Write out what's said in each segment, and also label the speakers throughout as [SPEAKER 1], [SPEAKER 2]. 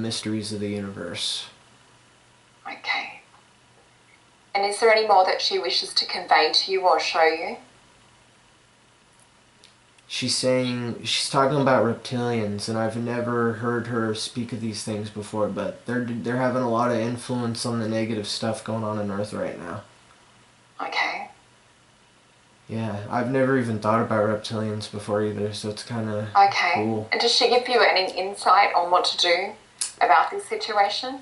[SPEAKER 1] mysteries of the universe.
[SPEAKER 2] Okay. And is there any more that she wishes to convey to you or show you?
[SPEAKER 1] She's talking about reptilians, and I've never heard her speak of these things before, but they're having a lot of influence on the negative stuff going on Earth right now.
[SPEAKER 2] Okay.
[SPEAKER 1] Yeah, I've never even thought about reptilians before either, so it's kind of cool.
[SPEAKER 2] And does she give you any insight on what to do about this situation?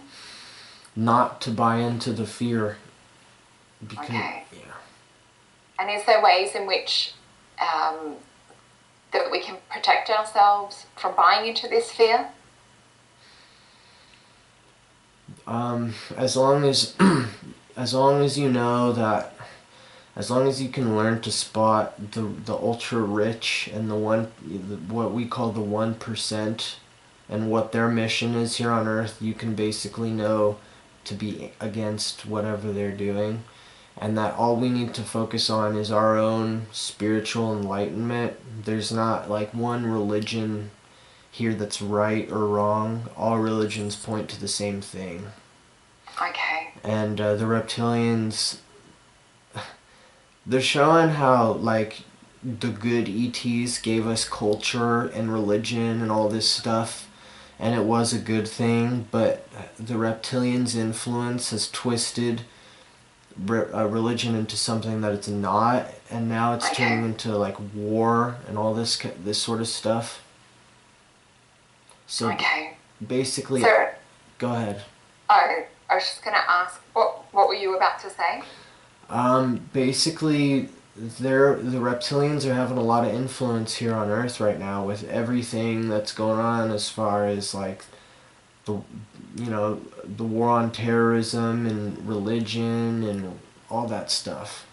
[SPEAKER 1] Not to buy into the fear.
[SPEAKER 2] Because, okay. Yeah. And is there ways in which that we can protect ourselves from buying into this fear?
[SPEAKER 1] As long as as long as you know that, as long as you can learn to spot the ultra rich and what we call the 1%, and what their mission is here on Earth, you can basically know to be against whatever they're doing, and that all we need to focus on is our own spiritual enlightenment. There's not like one religion here that's right or wrong. All religions point to the same thing.
[SPEAKER 2] Okay.
[SPEAKER 1] And the reptilians, they're showing how like the good ETs gave us culture and religion and all this stuff, and it was a good thing, but the reptilians' influence has twisted religion into something that it's not, and now it's turning into like war and all this sort of stuff. So basically, go ahead.
[SPEAKER 2] Oh, I was just going to ask, what were you about to say?
[SPEAKER 1] Basically, the reptilians are having a lot of influence here on Earth right now with everything that's going on, as far as like the war on terrorism and religion and all that stuff.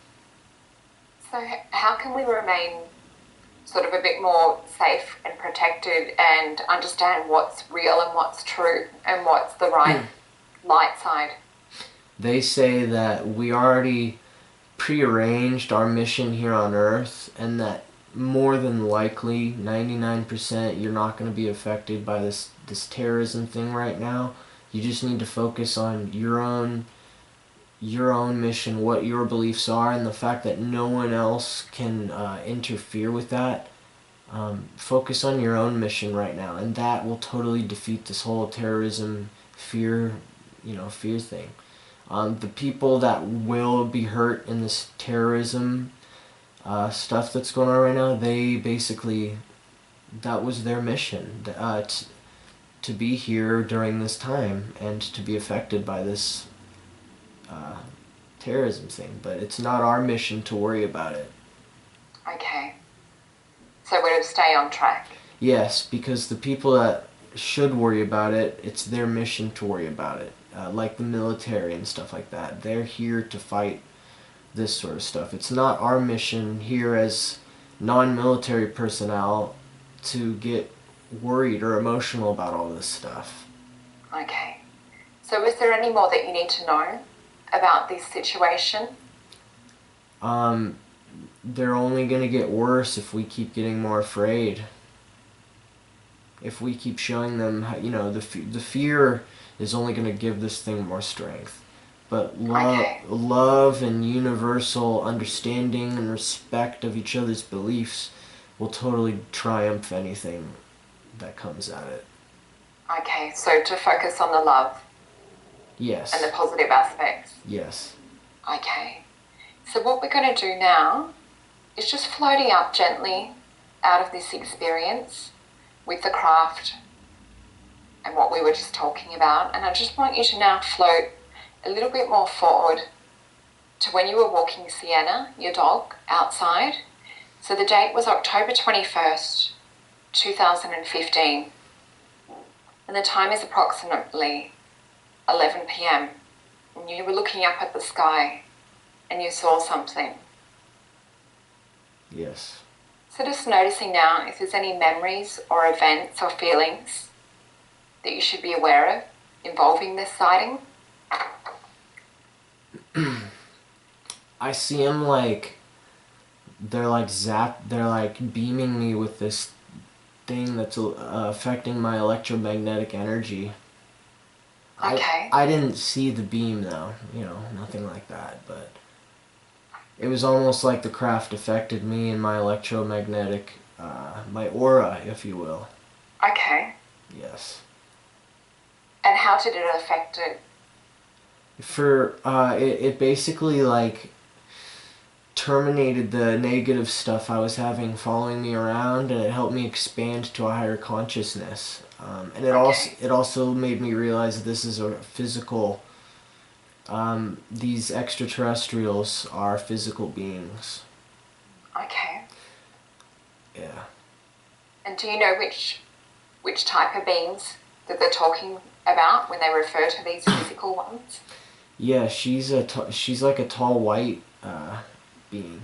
[SPEAKER 2] So how can we remain sort of a bit more safe and protected and understand what's real and what's true and what's the right light side?
[SPEAKER 1] They say that we already prearranged our mission here on Earth, and that more than likely 99% you're not going to be affected by this terrorism thing right now. You just need to focus on your own mission, what your beliefs are, and the fact that no one else can interfere with that. Focus on your own mission right now, and that will totally defeat this whole terrorism fear thing. The people that will be hurt in this terrorism stuff that's going on right now, they basically, that was their mission, to be here during this time and to be affected by this terrorism thing. But it's not our mission to worry about it.
[SPEAKER 2] Okay. So we're to stay on track?
[SPEAKER 1] Yes, because the people that should worry about it, it's their mission to worry about it. Like the military and stuff like that. They're here to fight this sort of stuff. It's not our mission here as non-military personnel to get worried or emotional about all this stuff.
[SPEAKER 2] Okay. So is there any more that you need to know about this situation?
[SPEAKER 1] They're only going to get worse if we keep getting more afraid. If we keep showing them, the fear is only going to give this thing more strength. But love and universal understanding and respect of each other's beliefs will totally triumph anything that comes at it.
[SPEAKER 2] Okay, so to focus on the love.
[SPEAKER 1] Yes.
[SPEAKER 2] And the positive aspects.
[SPEAKER 1] Yes.
[SPEAKER 2] Okay. So what we're going to do now is just floating up gently out of this experience with the craft and what we were just talking about. And I just want you to now float a little bit more forward to when you were walking Sienna, your dog, outside. So the date was October 21st, 2015. And the time is approximately 11 p.m. And you were looking up at the sky and you saw something.
[SPEAKER 1] Yes.
[SPEAKER 2] So just noticing now if there's any memories or events or feelings that you should be aware of involving this sighting.
[SPEAKER 1] I see them like they're like beaming me with this thing that's affecting my electromagnetic energy.
[SPEAKER 2] Okay.
[SPEAKER 1] I didn't see the beam though, you know, nothing like that, but it was almost like the craft affected me and my electromagnetic, my aura, if you will.
[SPEAKER 2] Okay.
[SPEAKER 1] Yes.
[SPEAKER 2] And how did it affect it?
[SPEAKER 1] It basically like terminated the negative stuff I was having following me around, and it helped me expand to a higher consciousness. And
[SPEAKER 2] Okay.
[SPEAKER 1] it also made me realize that this is a physical. These extraterrestrials are physical beings.
[SPEAKER 2] Okay.
[SPEAKER 1] Yeah.
[SPEAKER 2] And do you know which type of beings that they're talking about when they refer to these physical ones?
[SPEAKER 1] Yeah, she's like a tall white being.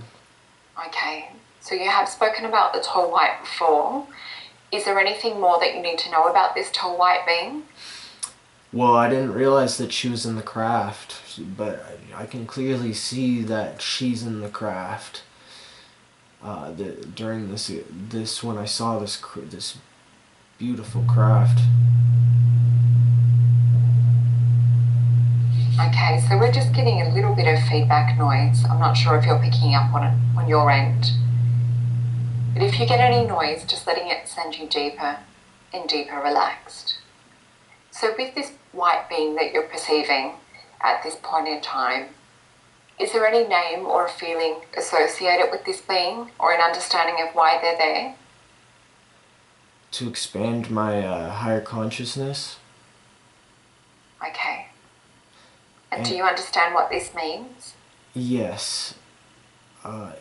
[SPEAKER 2] Okay. So you have spoken about the tall white before. Is there anything more that you need to know about this tall white being?
[SPEAKER 1] Well, I didn't realize that she was in the craft, but I can clearly see that she's in the craft. During this when I saw this beautiful craft.
[SPEAKER 2] Okay, so we're just getting a little bit of feedback noise. I'm not sure if you're picking up on it on your end. But if you get any noise, just letting it send you deeper and deeper relaxed. So with this white being that you're perceiving at this point in time, is there any name or a feeling associated with this being or an understanding of why they're there?
[SPEAKER 1] To expand my higher consciousness.
[SPEAKER 2] Okay. And do you understand what this means?
[SPEAKER 1] Yes.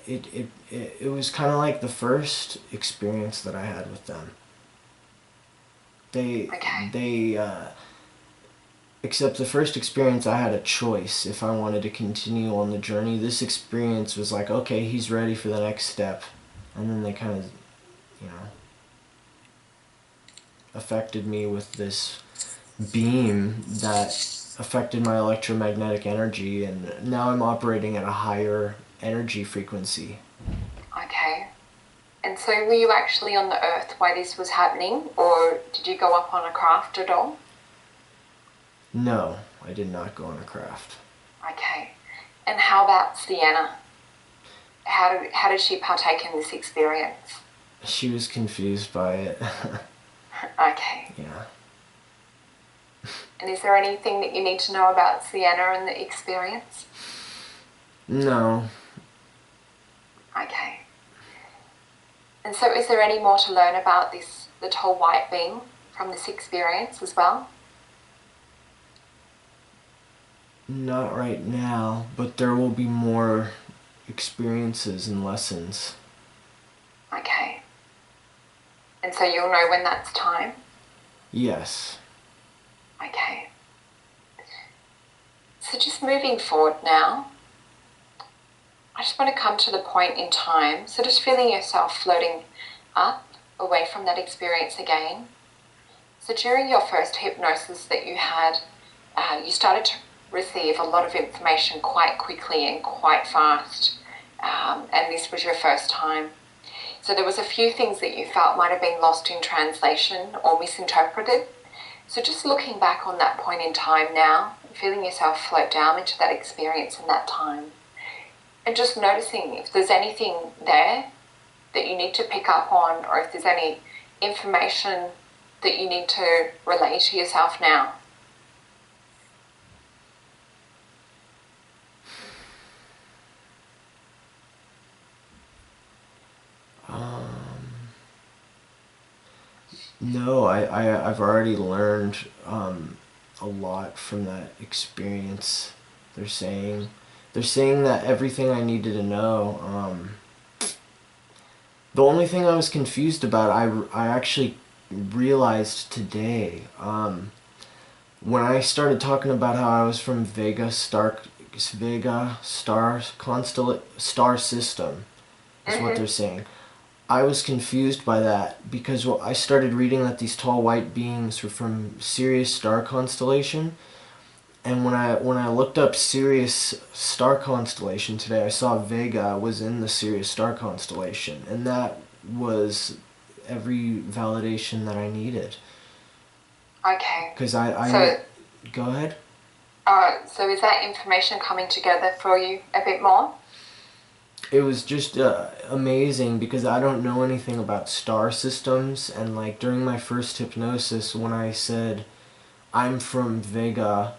[SPEAKER 1] It was kind of like the first experience that I had with them. Except the first experience I had a choice if I wanted to continue on the journey. This experience was like, okay, he's ready for the next step. And then they kind of, you know, affected me with this beam that affected my electromagnetic energy, and now I'm operating at a higher energy frequency.
[SPEAKER 2] Okay. And so were you actually on the earth while this was happening, or did you go up on a craft at all?
[SPEAKER 1] No, I did not go on a craft.
[SPEAKER 2] Okay. And how about Sienna? How did she partake in this experience?
[SPEAKER 1] She was confused by it.
[SPEAKER 2] Okay.
[SPEAKER 1] Yeah.
[SPEAKER 2] And is there anything that you need to know about Sienna and the experience?
[SPEAKER 1] No.
[SPEAKER 2] Okay. And so is there any more to learn about this, the tall white being from this experience as well?
[SPEAKER 1] Not right now, but there will be more experiences and lessons.
[SPEAKER 2] Okay. And so you'll know when that's time?
[SPEAKER 1] Yes.
[SPEAKER 2] Okay. So just moving forward now, I just want to come to the point in time. So just feeling yourself floating up, away from that experience again. So during your first hypnosis that you had, you started to receive a lot of information quite quickly and quite fast. And this was your first time. So there was a few things that you felt might have been lost in translation or misinterpreted. So just looking back on that point in time now, feeling yourself float down into that experience in that time. And just noticing if there's anything there that you need to pick up on, or if there's any information that you need to relay to yourself now.
[SPEAKER 1] No, I've already learned a lot from that experience. They're saying, they're saying that everything I needed to know. The only thing I was confused about, I actually realized today. When I started talking about how I was from Vega star system, is what they're saying. I was confused by that because I started reading that these tall white beings were from Sirius star constellation, and when I looked up Sirius star constellation today, I saw Vega was in the Sirius star constellation, and that was every validation that I needed.
[SPEAKER 2] Okay.
[SPEAKER 1] Because Go ahead.
[SPEAKER 2] So is that information coming together for you a bit more?
[SPEAKER 1] It was just amazing because I don't know anything about star systems, and like during my first hypnosis, when I said I'm from Vega,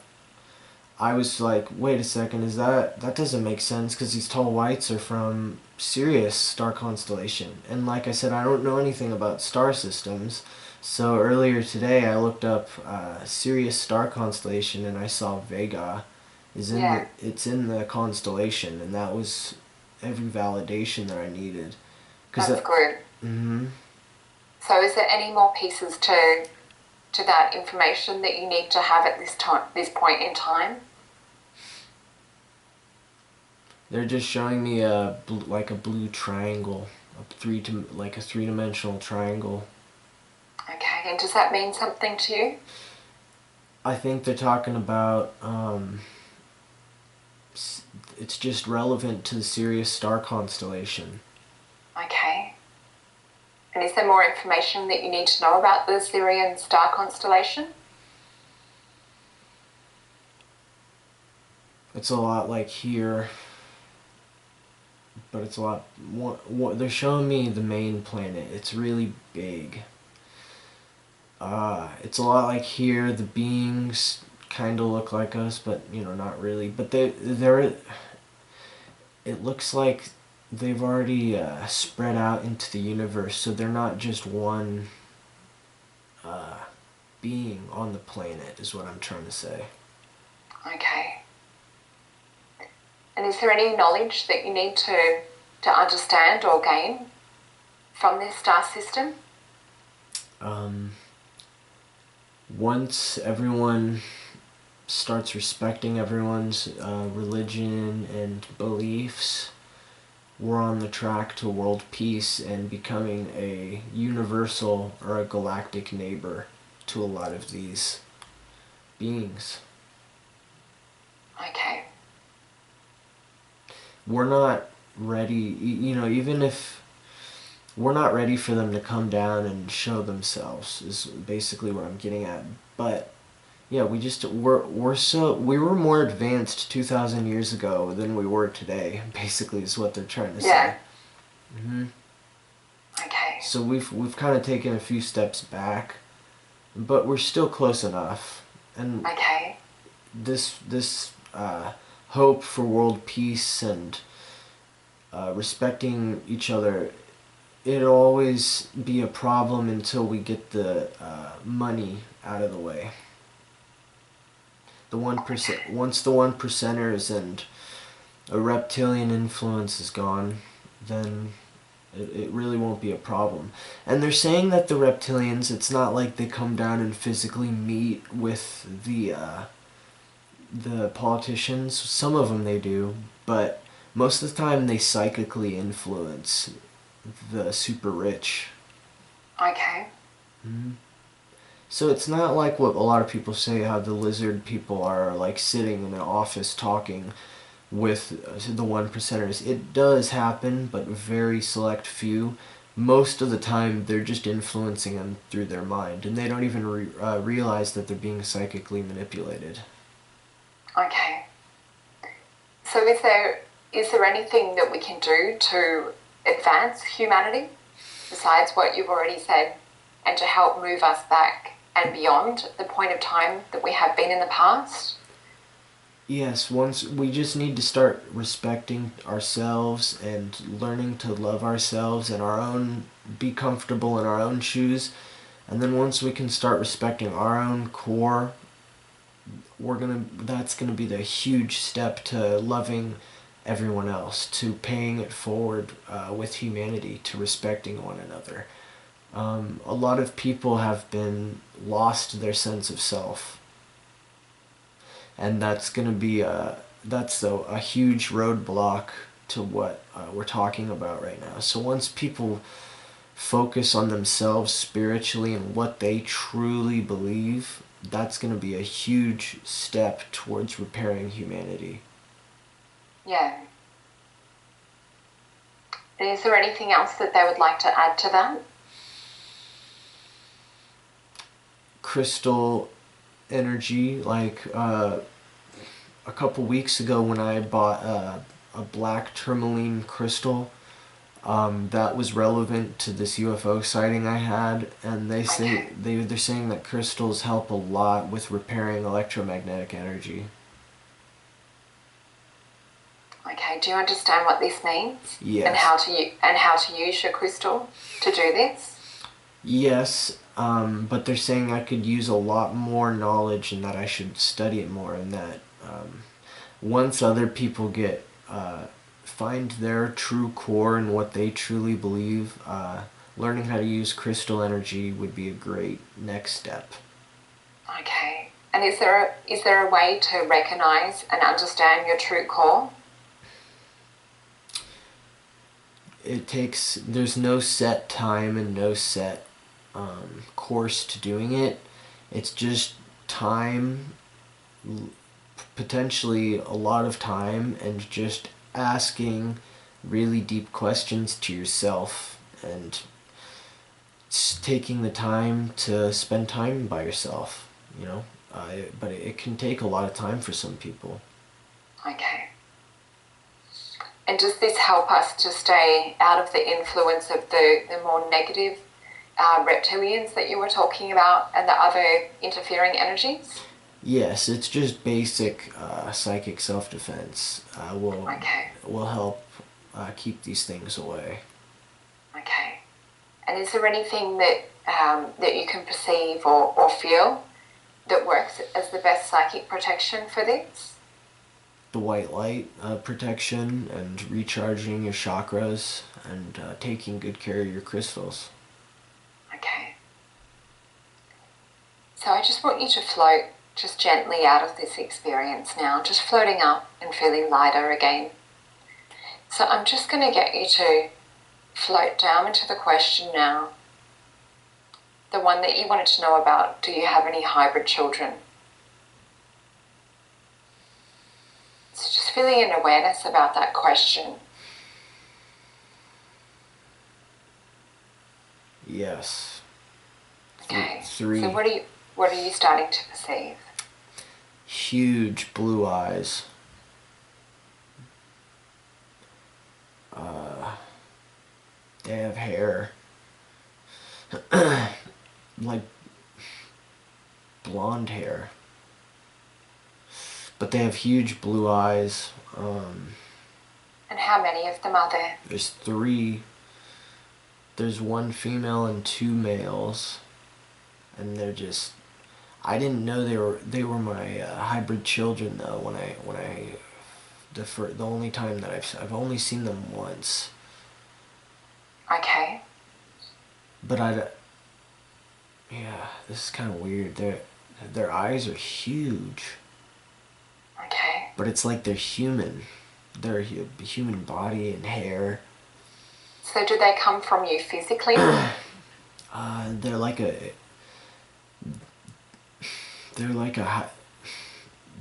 [SPEAKER 1] I was like, wait a second, is that doesn't make sense because these tall whites are from Sirius star constellation, and like I said, I don't know anything about star systems. So earlier today, I looked up Sirius star constellation, and I saw Vega
[SPEAKER 2] Yeah,
[SPEAKER 1] it's in the constellation, and that was every validation that I needed. Cause
[SPEAKER 2] that's
[SPEAKER 1] that,
[SPEAKER 2] good.
[SPEAKER 1] mm-hmm.
[SPEAKER 2] So is there any more pieces to that information that you need to have at this point in time?
[SPEAKER 1] They're just showing me like a blue triangle, like a three-dimensional triangle.
[SPEAKER 2] Okay, and does that mean something to you?
[SPEAKER 1] I think they're talking about it's just relevant to the Sirius star constellation.
[SPEAKER 2] Okay. And is there more information that you need to know about the Sirian star constellation?
[SPEAKER 1] It's a lot like here, but it's a lot. They're showing me the main planet. It's really big. It's a lot like here. The beings kind of look like us, but not really. But they're. It looks like they've already spread out into the universe, so they're not just one uh, being on the planet. Is what I'm trying to say.
[SPEAKER 2] Okay. And is there any knowledge that you need to understand or gain from this star system?
[SPEAKER 1] Um, Once everyone starts respecting everyone's religion and beliefs, we're on the track to world peace and becoming a universal or a galactic neighbor to a lot of these beings.
[SPEAKER 2] Okay.
[SPEAKER 1] We're not ready, even if we're not ready for them to come down and show themselves, is basically what I'm getting at. But yeah, we were more advanced 2,000 years ago than we were today. Basically, is what they're trying to
[SPEAKER 2] Yeah.
[SPEAKER 1] say. Hmm.
[SPEAKER 2] Okay.
[SPEAKER 1] So we've kind of taken a few steps back, but we're still close enough. And
[SPEAKER 2] Okay.
[SPEAKER 1] this hope for world peace and respecting each other, it'll always be a problem until we get the money out of the way. The 1%. Once the 1%ers and a reptilian influence is gone, then it really won't be a problem. And they're saying that the reptilians, it's not like they come down and physically meet with the politicians. Some of them they do, but most of the time they psychically influence the super rich.
[SPEAKER 2] Okay.
[SPEAKER 1] Mm-hmm. So it's not like what a lot of people say, how the lizard people are like sitting in an office talking with the 1%ers. It does happen, but very select few. Most of the time, they're just influencing them through their mind, and they don't even realize that they're being psychically manipulated.
[SPEAKER 2] Okay. So is there anything that we can do to advance humanity besides what you've already said and to help move us back and beyond the point of time that we have been in the past?
[SPEAKER 1] Yes, once we just need to start respecting ourselves and learning to love ourselves and be comfortable in our own shoes. And then once we can start respecting our own core, that's gonna be the huge step to loving everyone else, to paying it forward with humanity, to respecting one another. A lot of people have been lost their sense of self, and that's gonna be a huge roadblock to what we're talking about right now. So once people focus on themselves spiritually and what they truly believe, that's going to be a huge step towards repairing humanity.
[SPEAKER 2] Yeah. And is there anything else that they would like to add to that?
[SPEAKER 1] Crystal, energy. Like a couple weeks ago when I bought a black tourmaline crystal that was relevant to this UFO sighting I had, and
[SPEAKER 2] Okay.
[SPEAKER 1] they're saying that crystals help a lot with repairing electromagnetic energy.
[SPEAKER 2] Okay. Do you understand what this means and
[SPEAKER 1] Yes.
[SPEAKER 2] how to use your crystal to do this?
[SPEAKER 1] Yes, but they're saying I could use a lot more knowledge and that I should study it more, and that once other people get find their true core and what they truly believe, learning how to use crystal energy would be a great next step.
[SPEAKER 2] Okay. And is there a way to recognize and understand your true core?
[SPEAKER 1] There's no set time and no set course to doing it. It's just time, potentially a lot of time, and just asking really deep questions to yourself, and taking the time to spend time by yourself, you know. But it can take a lot of time for some people.
[SPEAKER 2] Okay. And does this help us to stay out of the influence of the more negative reptilians that you were talking about and the other interfering energies?
[SPEAKER 1] Yes, it's just basic psychic self-defense.
[SPEAKER 2] Okay.
[SPEAKER 1] Will help keep these things away.
[SPEAKER 2] Okay. And is there anything that you can perceive or feel that works as the best psychic protection for this?
[SPEAKER 1] The white light protection and recharging your chakras and taking good care of your crystals.
[SPEAKER 2] Okay. So I just want you to float just gently out of this experience now, just floating up and feeling lighter again. So I'm just going to get you to float down into the question now. The one that you wanted to know about, do you have any hybrid children? So just feeling an awareness about that question.
[SPEAKER 1] Yes.
[SPEAKER 2] Okay.
[SPEAKER 1] Three.
[SPEAKER 2] So what are you starting to perceive?
[SPEAKER 1] Huge blue eyes. They have hair. Like blonde hair. But they have huge blue eyes.
[SPEAKER 2] And how many of them are there?
[SPEAKER 1] There's three. There's one female and two males. And they're just... I didn't know they were my hybrid children though. The only time that I've only seen them once.
[SPEAKER 2] Okay.
[SPEAKER 1] But yeah, this is kind of weird. Their eyes are huge.
[SPEAKER 2] Okay.
[SPEAKER 1] But it's like they're human. They're a human body and hair.
[SPEAKER 2] So do they come from you physically?
[SPEAKER 1] They're like a... They're like a...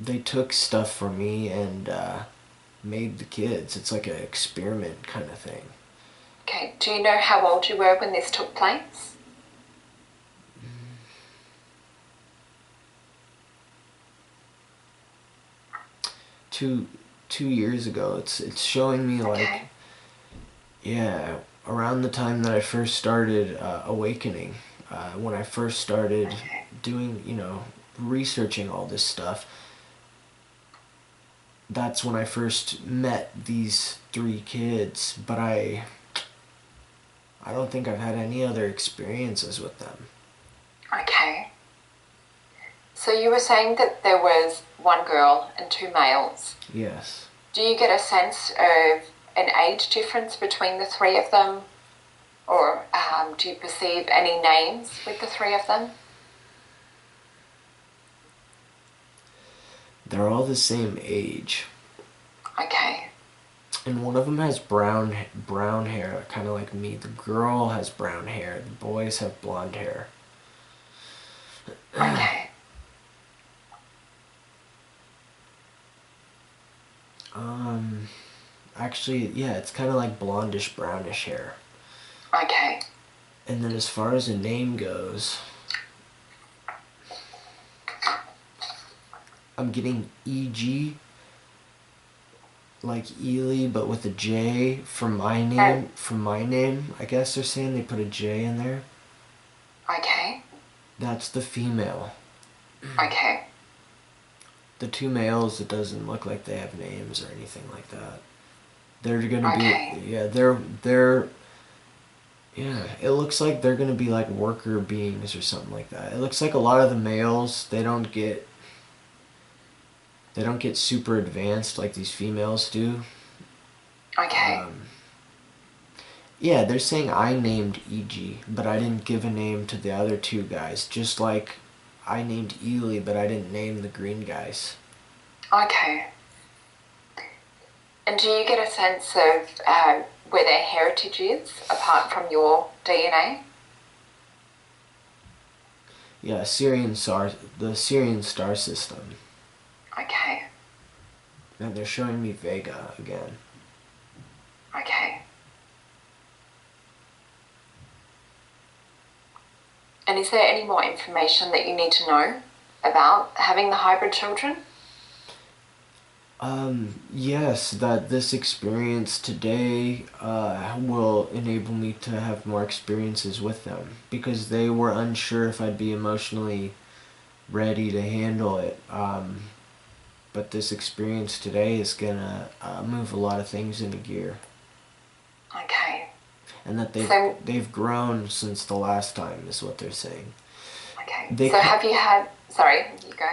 [SPEAKER 1] They took stuff from me and made the kids. It's like an experiment kind of thing.
[SPEAKER 2] Okay. Do you know how old you were when this took place?
[SPEAKER 1] 2 years ago. It's showing me like...
[SPEAKER 2] Okay.
[SPEAKER 1] Yeah, around the time that I first started awakening, when I first started doing, researching all this stuff, that's when I first met these three kids, but I don't think I've had any other experiences with them.
[SPEAKER 2] Okay. So you were saying that there was one girl and two males.
[SPEAKER 1] Yes.
[SPEAKER 2] Do you get a sense of an age difference between the three of them? Or do you perceive any names with the three of them?
[SPEAKER 1] They're all the same age.
[SPEAKER 2] Okay.
[SPEAKER 1] And one of them has brown hair, kind of like me. The girl has brown hair. The boys have blonde hair.
[SPEAKER 2] Okay.
[SPEAKER 1] Actually, yeah, it's kind of like blondish, brownish hair.
[SPEAKER 2] Okay.
[SPEAKER 1] And then as far as a name goes, I'm getting EG, like Ely, but with a J for my
[SPEAKER 2] And
[SPEAKER 1] name. For my name, I guess they're saying they put a J in there.
[SPEAKER 2] okay,
[SPEAKER 1] That's the female.
[SPEAKER 2] okay,
[SPEAKER 1] The two males, it doesn't look like they have names or anything like that. They're gonna be,
[SPEAKER 2] okay,
[SPEAKER 1] yeah, yeah, it looks like they're gonna be like worker beings or something like that. It looks like a lot of the males, they don't get super advanced like these females do.
[SPEAKER 2] okay,
[SPEAKER 1] Um, yeah, they're saying I named EG, but I didn't give a name to the other two guys. Just like I named Ely, but I didn't name the green guys.
[SPEAKER 2] okay. And do you get a sense of where their heritage is, apart from your DNA?
[SPEAKER 1] Yeah, the Syrian star system.
[SPEAKER 2] Okay,
[SPEAKER 1] And they're showing me Vega again.
[SPEAKER 2] okay. And is there any more information that you need to know about having the hybrid children?
[SPEAKER 1] Yes, that this experience today will enable me to have more experiences with them because they were unsure if I'd be emotionally ready to handle it. But this experience today is gonna move a lot of things into gear,
[SPEAKER 2] Okay.
[SPEAKER 1] and that
[SPEAKER 2] So,
[SPEAKER 1] they've grown since the last time is what they're saying.
[SPEAKER 2] okay.
[SPEAKER 1] They
[SPEAKER 2] So have you had, sorry, you go.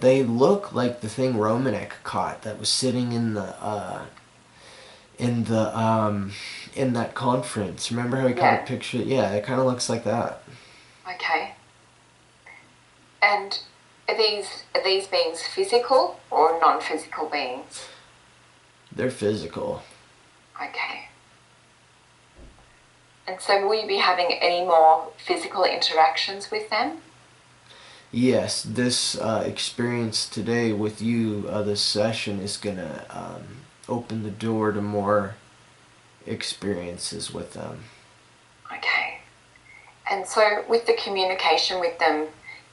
[SPEAKER 1] they look like the thing Romanek caught that was sitting in the in that conference. Remember how he caught a
[SPEAKER 2] Yeah.
[SPEAKER 1] picture? Yeah, it kind of looks like that.
[SPEAKER 2] Okay. And are these beings physical or non-physical beings?
[SPEAKER 1] They're physical.
[SPEAKER 2] Okay. And so will you be having any more physical interactions with them?
[SPEAKER 1] Yes, this experience today with you, this session is gonna open the door to more experiences with them.
[SPEAKER 2] Okay. And so with the communication with them,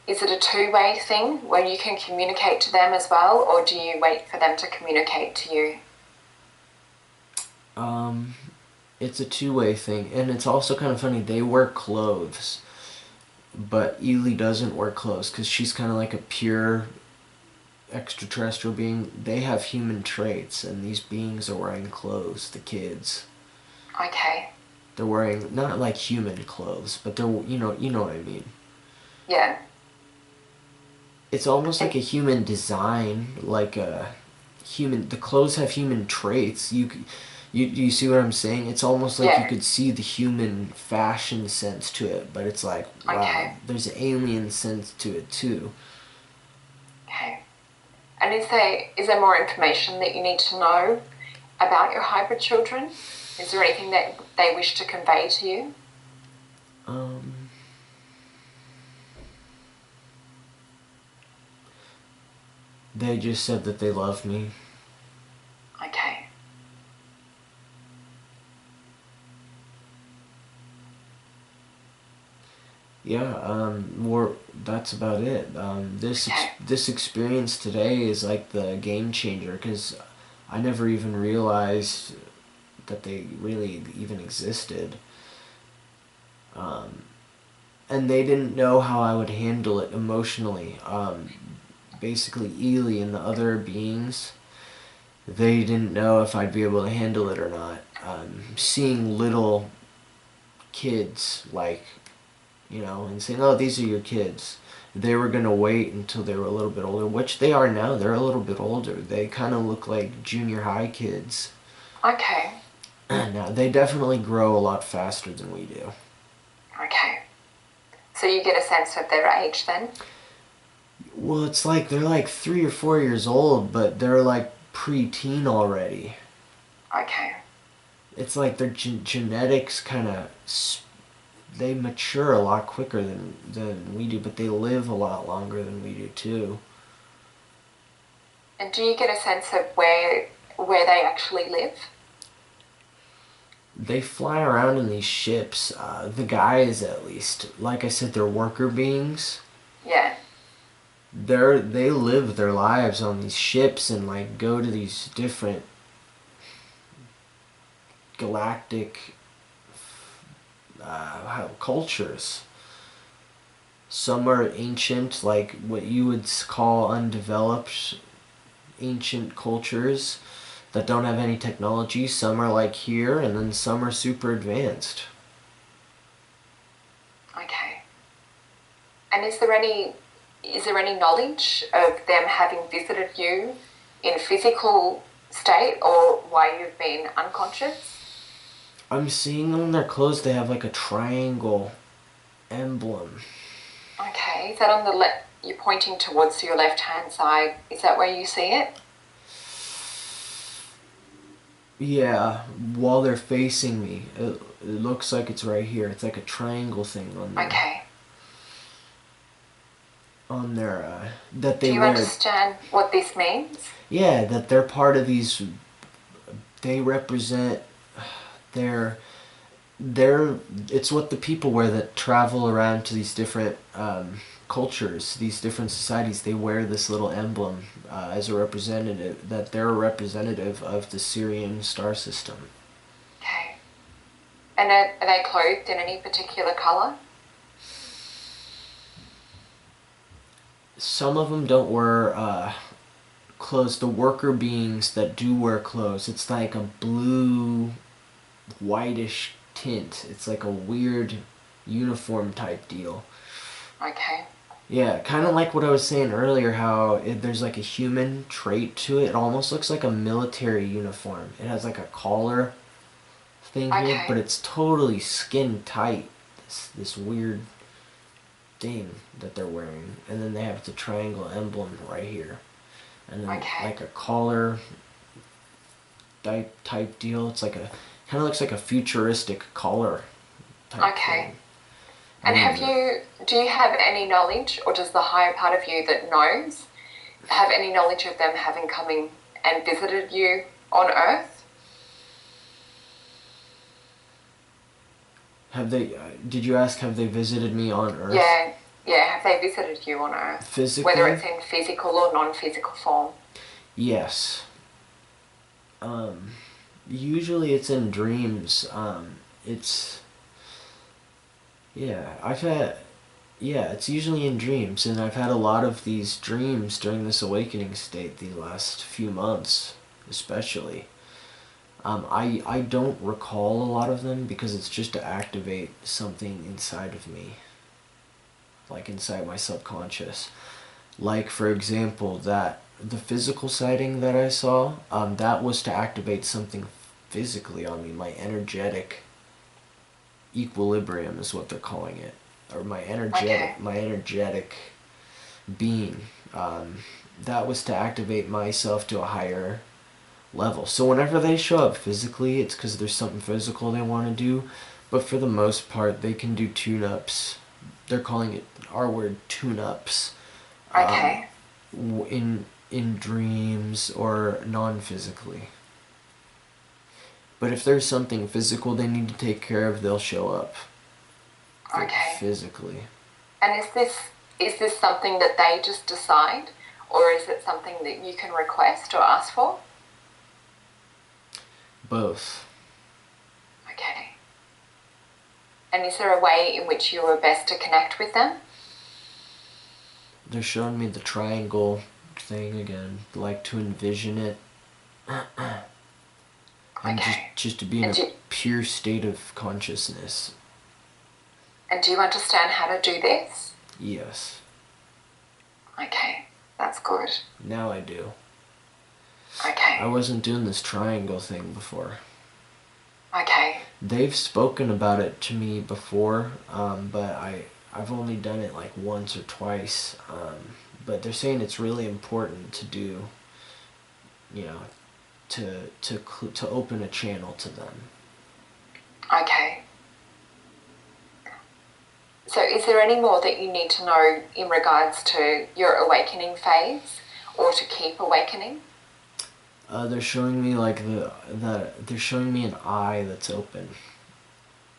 [SPEAKER 2] is it a two-way thing where you can communicate to them as well, or do you wait for them to communicate to you?
[SPEAKER 1] Um, it's a two-way thing, and it's also kind of funny. They wear clothes, but Ely doesn't wear clothes because she's kind of like a pure extraterrestrial being. They have human traits, and these beings are wearing clothes. The kids,
[SPEAKER 2] Okay.
[SPEAKER 1] they're wearing not like human clothes, but they're you know what I mean.
[SPEAKER 2] Yeah.
[SPEAKER 1] It's almost
[SPEAKER 2] And
[SPEAKER 1] like a human design, like a human. The clothes have human traits. You see what I'm saying? It's almost like you
[SPEAKER 2] yeah.
[SPEAKER 1] could see the human fashion sense to it, but it's like, wow,
[SPEAKER 2] Okay.
[SPEAKER 1] there's an alien sense to it too.
[SPEAKER 2] Okay. And is there more information that you need to know about your hybrid children? Is there anything that they wish to convey to you?
[SPEAKER 1] Um, they just said that they love me.
[SPEAKER 2] Okay.
[SPEAKER 1] Yeah, that's about it.
[SPEAKER 2] Okay.
[SPEAKER 1] This experience today is like the game changer because I never even realized that they really even existed. Um, and they didn't know how I would handle it emotionally. Basically, Ely and the other beings, they didn't know if I'd be able to handle it or not. Seeing little kids, like, and saying, oh, these are your kids. They were going to wait until they were a little bit older, which they are now. They're a little bit older. They kind of look like junior high kids.
[SPEAKER 2] Okay.
[SPEAKER 1] Now, they definitely grow a lot faster than we do.
[SPEAKER 2] Okay. So you get a sense of their age then?
[SPEAKER 1] Well, it's like they're like 3 or 4 years old, but they're like pre-teen already.
[SPEAKER 2] Okay.
[SPEAKER 1] It's like their genetics kind of they mature a lot quicker than we do, but they live a lot longer than we do too.
[SPEAKER 2] And do you get a sense of where they actually live?
[SPEAKER 1] They fly around in these ships. The guys, at least, like I said, they're worker beings.
[SPEAKER 2] Yeah.
[SPEAKER 1] they live their lives on these ships and like go to these different galactic cultures. Some are ancient, like what you would call undeveloped ancient cultures that don't have any technology. Some are like here, and then some are super advanced.
[SPEAKER 2] Okay. And is there any knowledge of them having visited you in physical state or while you've been unconscious?
[SPEAKER 1] I'm seeing on their clothes they have like a triangle emblem.
[SPEAKER 2] Okay. Is that on the left? You're pointing towards your left-hand side. Is that where you see it?
[SPEAKER 1] Yeah, while they're facing me, it looks like it's right here. It's like a triangle thing on there.
[SPEAKER 2] Okay.
[SPEAKER 1] On their that they
[SPEAKER 2] Do you
[SPEAKER 1] wear.
[SPEAKER 2] understand what this means?
[SPEAKER 1] Yeah, that they're part of these. They represent their. It's what the people wear that travel around to these different cultures, these different societies. They wear this little emblem as a representative, that they're a representative of the Syrian star system.
[SPEAKER 2] Okay. And are they clothed in any particular colour?
[SPEAKER 1] Some of them don't wear clothes. The worker beings that do wear clothes, it's like a blue, whitish tint. It's like a weird uniform type deal.
[SPEAKER 2] Okay.
[SPEAKER 1] Yeah, kind of like what I was saying earlier, how there's like a human trait to it. It almost looks like a military uniform. It has like a collar thing here, but it's totally skin tight. This weird thing that they're wearing, and then they have the triangle emblem right here, and then like a collar type deal. It's like a kind of looks like a futuristic collar type thing.
[SPEAKER 2] And do you have any knowledge, or does the higher part of you that knows have any knowledge of them having coming and visited you on Earth?
[SPEAKER 1] Have they? Did you ask? Have they visited me on Earth?
[SPEAKER 2] Yeah. Have they visited you on Earth?
[SPEAKER 1] Physically,
[SPEAKER 2] whether it's in physical or non-physical form.
[SPEAKER 1] Yes. Usually it's in dreams. It's it's usually in dreams, and I've had a lot of these dreams during this awakening state the last few months, especially. I don't recall a lot of them because it's just to activate something inside of me, like inside my subconscious. Like, for example, that the physical sighting that I saw, that was to activate something physically on me. My energetic equilibrium is what they're calling it, or my energetic being. That was to activate myself to a higher level. So whenever they show up physically, it's because there's something physical they want to do. But for the most part, they can do tune-ups. They're calling it our word tune-ups. In dreams or non-physically. But if there's something physical they need to take care of, they'll show up. Physically.
[SPEAKER 2] And is this something that they just decide, or is it something that you can request or ask for?
[SPEAKER 1] Both.
[SPEAKER 2] Okay. And is there a way in which you are best to connect with them?
[SPEAKER 1] They're showing me the triangle thing again, like to envision it. And just to be in a pure state of consciousness.
[SPEAKER 2] And do you understand how to do this?
[SPEAKER 1] Yes.
[SPEAKER 2] Okay, that's good.
[SPEAKER 1] Now I do.
[SPEAKER 2] Okay.
[SPEAKER 1] I wasn't doing this triangle thing before.
[SPEAKER 2] Okay.
[SPEAKER 1] They've spoken about it to me before, but I've only done it like once or twice. But they're saying it's really important to do, to open a channel to them.
[SPEAKER 2] Okay. So is there any more that you need to know in regards to your awakening phase, or to keep awakening?
[SPEAKER 1] They're showing me like they're showing me an eye that's open.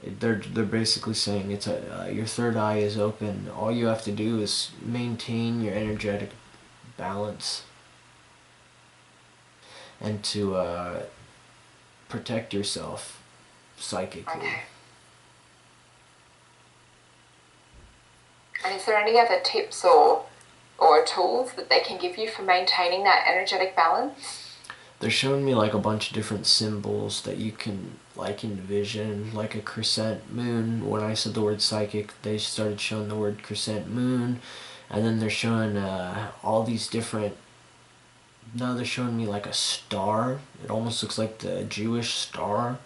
[SPEAKER 1] They're basically saying it's your third eye is open. All you have to do is maintain your energetic balance and to protect yourself psychically.
[SPEAKER 2] Okay. And is there any other tips or tools that they can give you for maintaining that energetic balance?
[SPEAKER 1] They're showing me like a bunch of different symbols that you can like envision, like a crescent moon. When I said the word psychic, they started showing the word crescent moon, and then they're showing all these different. Now they're showing me like a star. It almost looks like the Jewish star.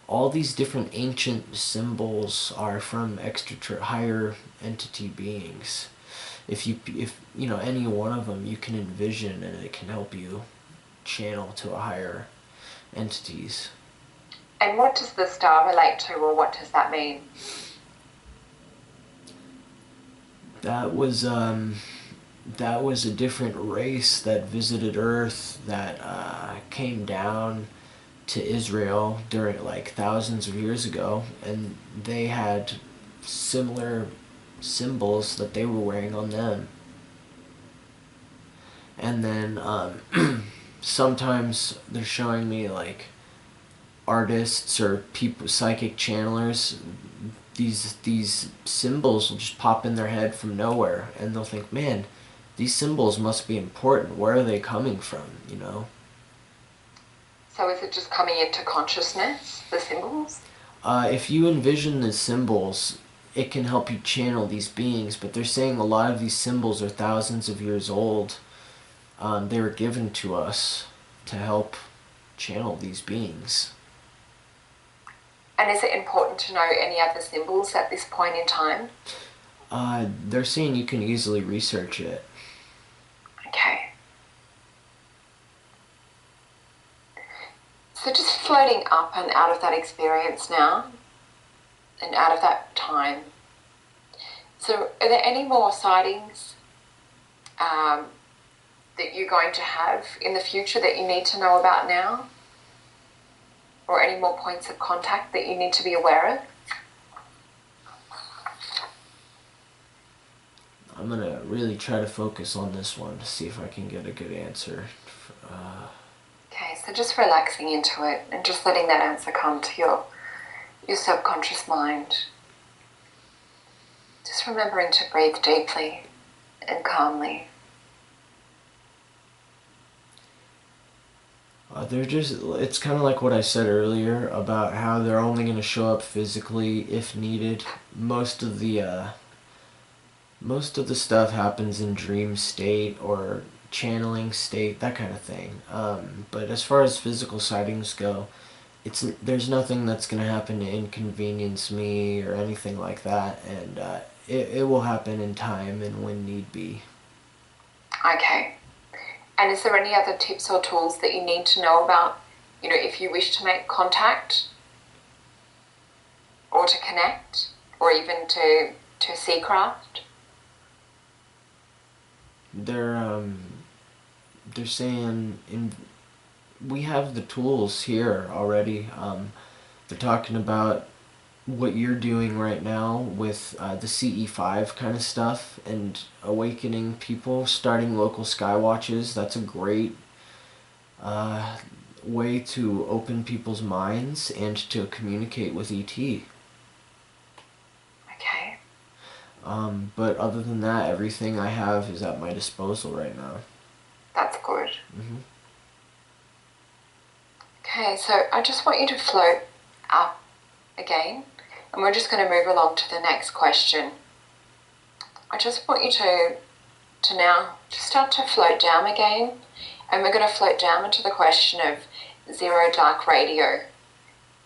[SPEAKER 1] All these different ancient symbols are from higher entity beings. If you know any one of them, you can envision, and it can help you channel to a higher entities.
[SPEAKER 2] And what does the star relate to, or what does that mean?
[SPEAKER 1] That was a different race that visited Earth that came down to Israel during like thousands of years ago, and they had similar symbols that they were wearing on them. And then sometimes they're showing me like artists or people, psychic channelers. These symbols will just pop in their head from nowhere, and they'll think, man, these symbols must be important. Where are they coming from, you know?
[SPEAKER 2] So is it just coming into consciousness, the symbols?
[SPEAKER 1] If you envision the symbols, it can help you channel these beings, but they're saying a lot of these symbols are thousands of years old. They were given to us to help channel these beings.
[SPEAKER 2] And is it important to know any other symbols at this point in time?
[SPEAKER 1] They're saying you can easily research it.
[SPEAKER 2] Okay. So just floating up and out of that experience now, and out of that time. So are there any more sightings that you're going to have in the future that you need to know about now? Or any more points of contact that you need to be aware of?
[SPEAKER 1] I'm going to really try to focus on this one to see if I can get a good answer.
[SPEAKER 2] Okay, so just relaxing into it and just letting that answer come to your subconscious mind. Just remembering to breathe deeply and calmly.
[SPEAKER 1] It's kind of like what I said earlier about how they're only going to show up physically if needed. Most of the stuff happens in dream state or channeling state, that kind of thing. But as far as physical sightings go, there's nothing that's going to happen to inconvenience me or anything like that, and it will happen in time and when need be.
[SPEAKER 2] Okay. And is there any other tips or tools that you need to know about, if you wish to make contact or to connect or even to see craft?
[SPEAKER 1] They're saying we have the tools here already. They're talking about what you're doing right now with the CE5 kind of stuff and awakening people, starting local sky watches. That's a great way to open people's minds and to communicate with ET.
[SPEAKER 2] Okay.
[SPEAKER 1] But other than that, everything I have is at my disposal right now.
[SPEAKER 2] That's good.
[SPEAKER 1] Mm-hmm.
[SPEAKER 2] Okay, so I just want you to float up again, and we're just going to move along to the next question. I just want you to now just start to float down again, and we're going to float down into the question of zero dark radio.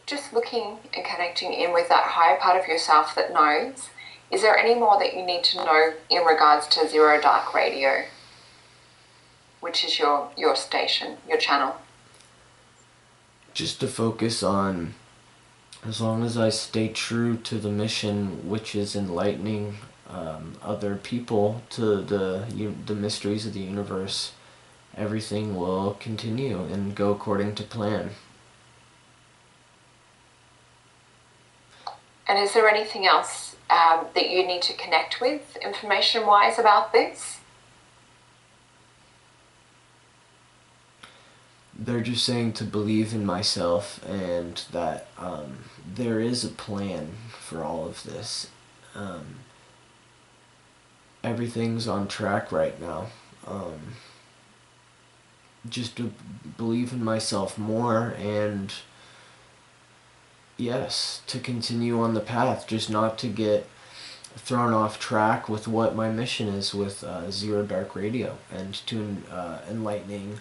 [SPEAKER 2] Just looking and connecting in with that higher part of yourself that knows. Is there any more that you need to know in regards to zero dark radio, which is your station, your channel?
[SPEAKER 1] Just to focus on, as long as I stay true to the mission, which is enlightening other people to the mysteries of the universe, everything will continue and go according to plan.
[SPEAKER 2] And is there anything else that you need to connect with information-wise about this?
[SPEAKER 1] They're just saying to believe in myself and that there is a plan for all of this. Everything's on track right now. Just to believe in myself more and, yes, to continue on the path, just not to get thrown off track with what my mission is with Zero Dark Radio, and to enlightening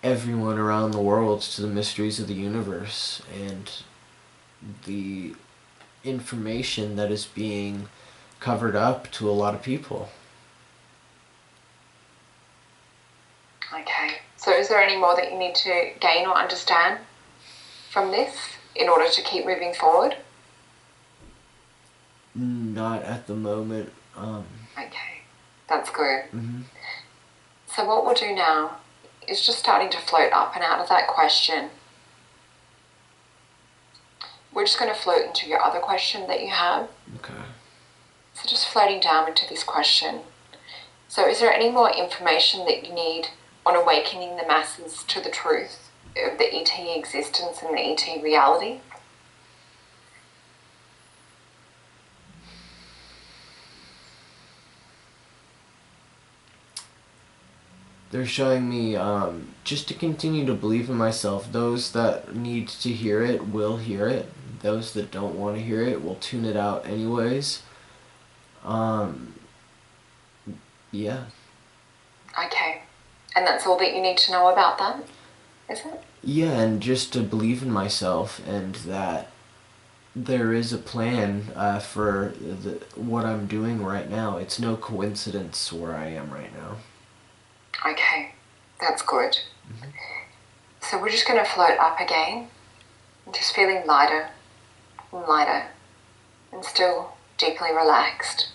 [SPEAKER 1] everyone around the world to the mysteries of the universe and the information that is being covered up to a lot of people.
[SPEAKER 2] Okay, so is there any more that you need to gain or understand from this in order to keep moving forward?
[SPEAKER 1] Not at the moment.
[SPEAKER 2] Okay, that's good.
[SPEAKER 1] Mm-hmm.
[SPEAKER 2] So what we'll do now is just starting to float up and out of that question. We're just going to float into your other question that you have.
[SPEAKER 1] Okay.
[SPEAKER 2] So just floating down into this question. So is there any more information that you need on awakening the masses to the truth of the ET existence and the ET reality?
[SPEAKER 1] They're showing me just to continue to believe in myself. Those that need to hear it will hear it. Those that don't want to hear it will tune it out anyways. Yeah.
[SPEAKER 2] Okay. And that's all that you need to know about that, is it?
[SPEAKER 1] Yeah, and just to believe in myself and that there is a plan for what I'm doing right now. It's no coincidence where I am right now.
[SPEAKER 2] Okay, that's good. Mm-hmm. So we're just going to float up again, just feeling lighter and lighter and still deeply relaxed.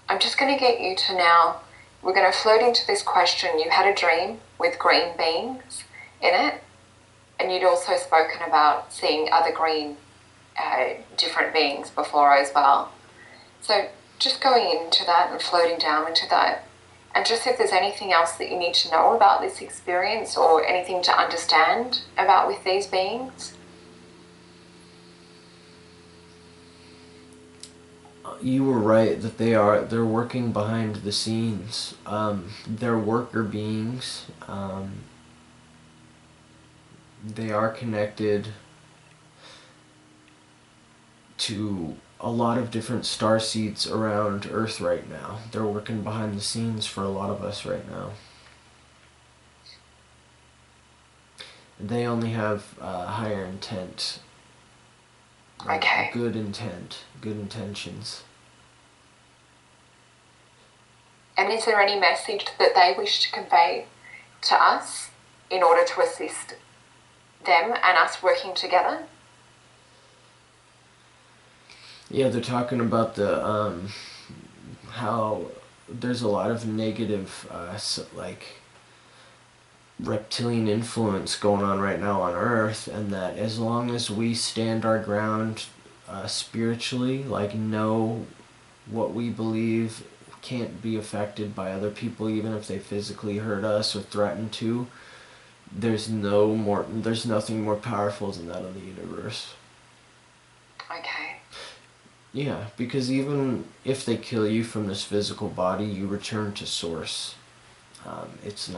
[SPEAKER 2] I'm just going to get you to now, we're going to float into this question. You had a dream with green beings in it, and you'd also spoken about seeing other green different beings before as well. So just going into that and floating down into that. And just if there's anything else that you need to know about this experience or anything to understand about with these beings.
[SPEAKER 1] You were right that they're working behind the scenes. They're worker beings. They are connected to a lot of different starseeds around Earth right now. They're working behind the scenes for a lot of us right now. They only have higher intent.
[SPEAKER 2] Okay.
[SPEAKER 1] Good intent, good intentions.
[SPEAKER 2] And is there any message that they wish to convey to us in order to assist them and us working together?
[SPEAKER 1] Yeah, they're talking about the how there's a lot of negative like reptilian influence going on right now on Earth, and that as long as we stand our ground spiritually, like know what we believe, can't be affected by other people even if they physically hurt us or threaten to. There's nothing more powerful than that in the universe.
[SPEAKER 2] Okay.
[SPEAKER 1] Yeah, because even if they kill you from this physical body, you return to source. It's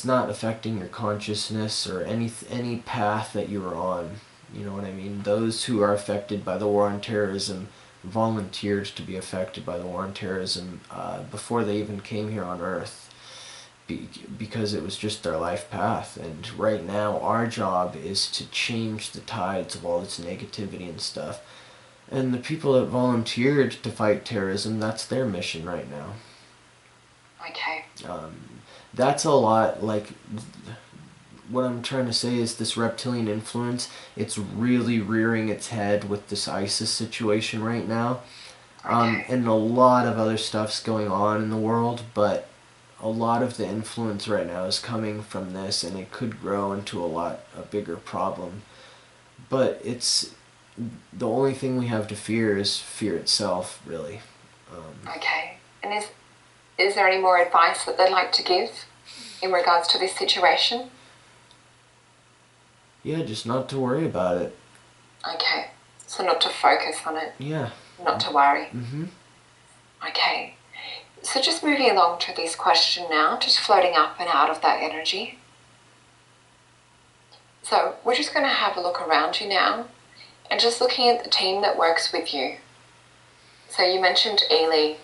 [SPEAKER 1] not affecting your consciousness or any path that you are on. You know what I mean? Those who are affected by the war on terrorism volunteered to be affected by the war on terrorism before they even came here on Earth. Because it was just their life path, and right now our job is to change the tides of all this negativity and stuff. And the people that volunteered to fight terrorism, that's their mission right now.
[SPEAKER 2] Okay.
[SPEAKER 1] That's a lot, like, what I'm trying to say is this reptilian influence, it's really rearing its head with this ISIS situation right now.
[SPEAKER 2] Okay.
[SPEAKER 1] And a lot of other stuff's going on in the world, but a lot of the influence right now is coming from this, and it could grow into a bigger problem. But it's the only thing we have to fear is fear itself, really.
[SPEAKER 2] Okay. And is there any more advice that they'd like to give in regards to this situation?
[SPEAKER 1] Yeah, just not to worry about it.
[SPEAKER 2] Okay. So not to focus on it.
[SPEAKER 1] Yeah.
[SPEAKER 2] Not to worry.
[SPEAKER 1] Mm-hmm.
[SPEAKER 2] Okay. So just moving along to this question now, just floating up and out of that energy. So we're just going to have a look around you now and just looking at the team that works with you. So you mentioned Ely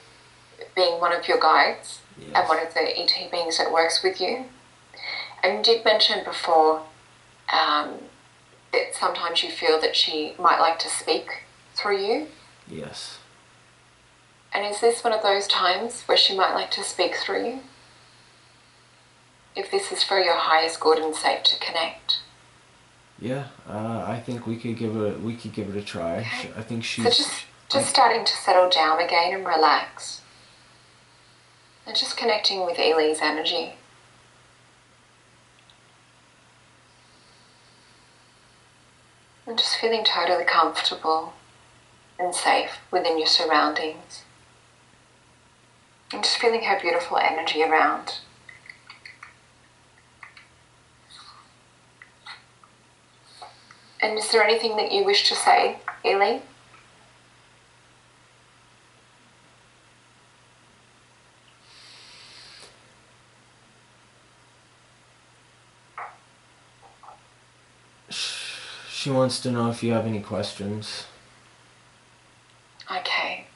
[SPEAKER 2] being one of your guides.
[SPEAKER 1] Yes.
[SPEAKER 2] And one of the ET beings that works with you. And you did mention before that sometimes you feel that she might like to speak through you.
[SPEAKER 1] Yes.
[SPEAKER 2] And is this one of those times where she might like to speak through you? If this is for your highest good and safe to connect.
[SPEAKER 1] Yeah, I think we could give it a try.
[SPEAKER 2] Okay.
[SPEAKER 1] I think she's...
[SPEAKER 2] So just starting to settle down again and relax. And just connecting with Ely's energy. And just feeling totally comfortable and safe within your surroundings. And just feeling her beautiful energy around. And is there anything that you wish to say, Ely?
[SPEAKER 1] She wants to know if you have any questions.
[SPEAKER 2] Okay.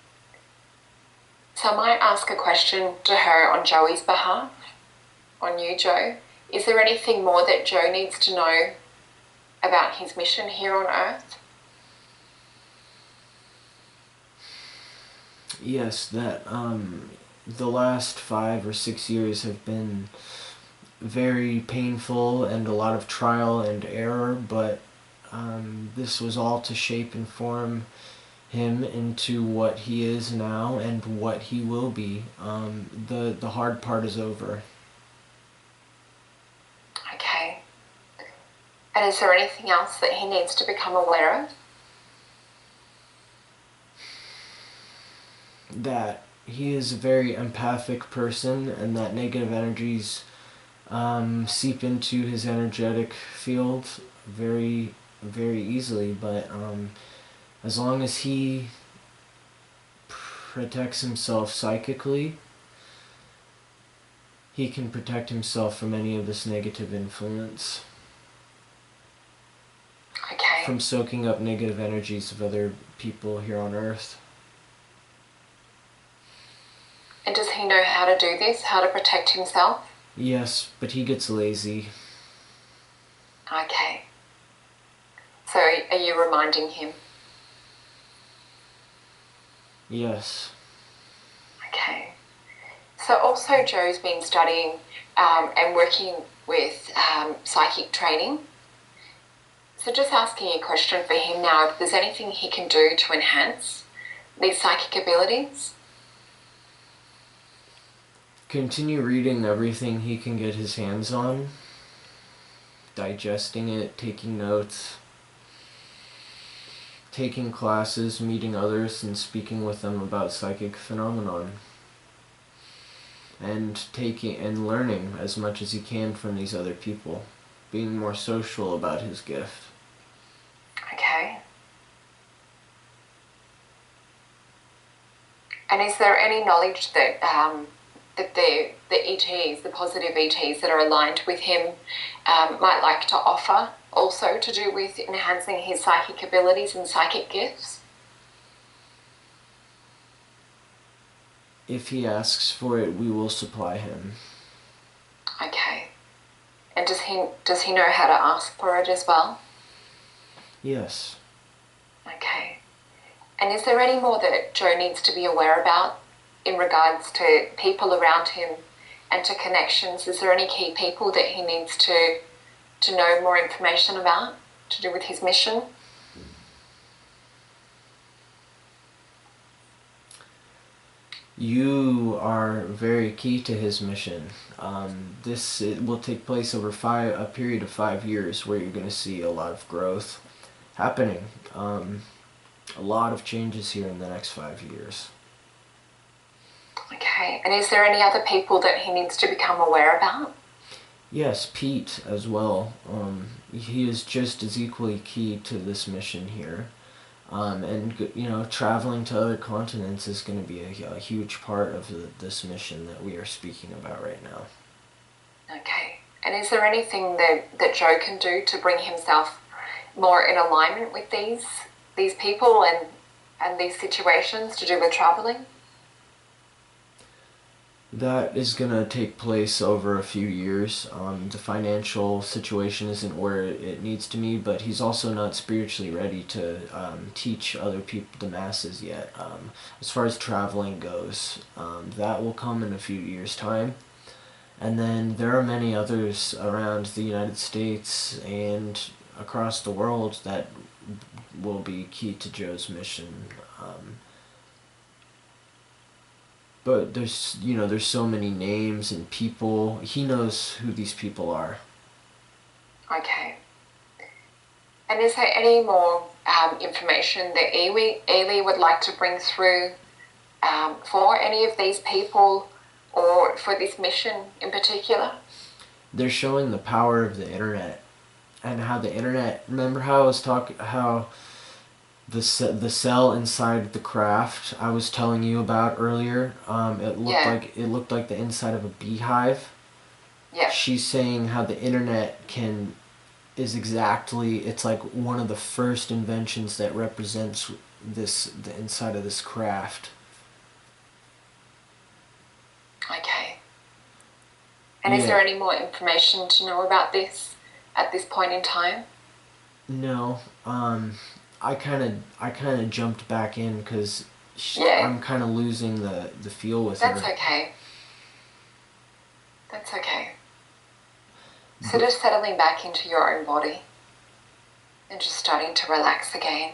[SPEAKER 2] So I might ask a question to her on Joey's behalf, on you, Joe. Is there anything more that Joe needs to know about his mission here on Earth?
[SPEAKER 1] Yes, that the last 5 or 6 years have been very painful and a lot of trial and error, but this was all to shape and form him into what he is now and what he will be. The hard part is over.
[SPEAKER 2] Okay. And is there anything else that he needs to become aware of?
[SPEAKER 1] That he is a very empathic person and that negative energies seep into his energetic field very, very easily, but as long as he protects himself psychically, he can protect himself from any of this negative influence.
[SPEAKER 2] Okay.
[SPEAKER 1] From soaking up negative energies of other people here on Earth.
[SPEAKER 2] And does he know how to do this, how to protect himself?
[SPEAKER 1] Yes, but he gets lazy.
[SPEAKER 2] Okay. So are you reminding him?
[SPEAKER 1] Yes.
[SPEAKER 2] Okay. So also Joe's been studying and working with psychic training. So just asking a question for him now, if there's anything he can do to enhance these psychic abilities?
[SPEAKER 1] Continue reading everything he can get his hands on, digesting it, taking notes, taking classes, meeting others, and speaking with them about psychic phenomenon. And taking and learning as much as he can from these other people, being more social about his gift.
[SPEAKER 2] Okay. And is there any knowledge that that the ETs, the positive ETs that are aligned with him, might like to offer also to do with enhancing his psychic abilities and psychic gifts?
[SPEAKER 1] If he asks for it, we will supply him.
[SPEAKER 2] Okay. And does he know how to ask for it as well?
[SPEAKER 1] Yes.
[SPEAKER 2] Okay. And is there any more that Joe needs to be aware about in regards to people around him and to connections? Is there any key people that he needs to know more information about to do with his mission?
[SPEAKER 1] You are very key to his mission. It will take place over a period of 5 years where you're going to see a lot of growth happening. A lot of changes here in the next 5 years.
[SPEAKER 2] Okay, and is there any other people that he needs to become aware about?
[SPEAKER 1] Yes, Pete as well. He is just as equally key to this mission here. And traveling to other continents is going to be a huge part of this mission that we are speaking about right now.
[SPEAKER 2] Okay, and is there anything that Joe can do to bring himself more in alignment with these people and these situations to do with traveling?
[SPEAKER 1] That is going to take place over a few years. The financial situation isn't where it needs to be, but he's also not spiritually ready to teach other people, the masses, yet. As far as traveling goes, that will come in a few years' time. And then there are many others around the United States and across the world that will be key to Joe's mission. But there's so many names and people. He knows who these people are.
[SPEAKER 2] Okay. And is there any more information that Ely would like to bring through for any of these people or for this mission in particular?
[SPEAKER 1] They're showing the power of the internet and how the internet. Remember how I was talking how the cell inside the craft I was telling you about earlier. It looked like the inside of a beehive.
[SPEAKER 2] Yeah.
[SPEAKER 1] She's saying how the internet it's like one of the first inventions that represents the inside of this craft.
[SPEAKER 2] Okay. And is there any more information to know about this at this point in time?
[SPEAKER 1] No. I kind of jumped back in because I'm kind of losing the feel with her.
[SPEAKER 2] That's okay. That's okay. So just settling back into your own body and just starting to relax again.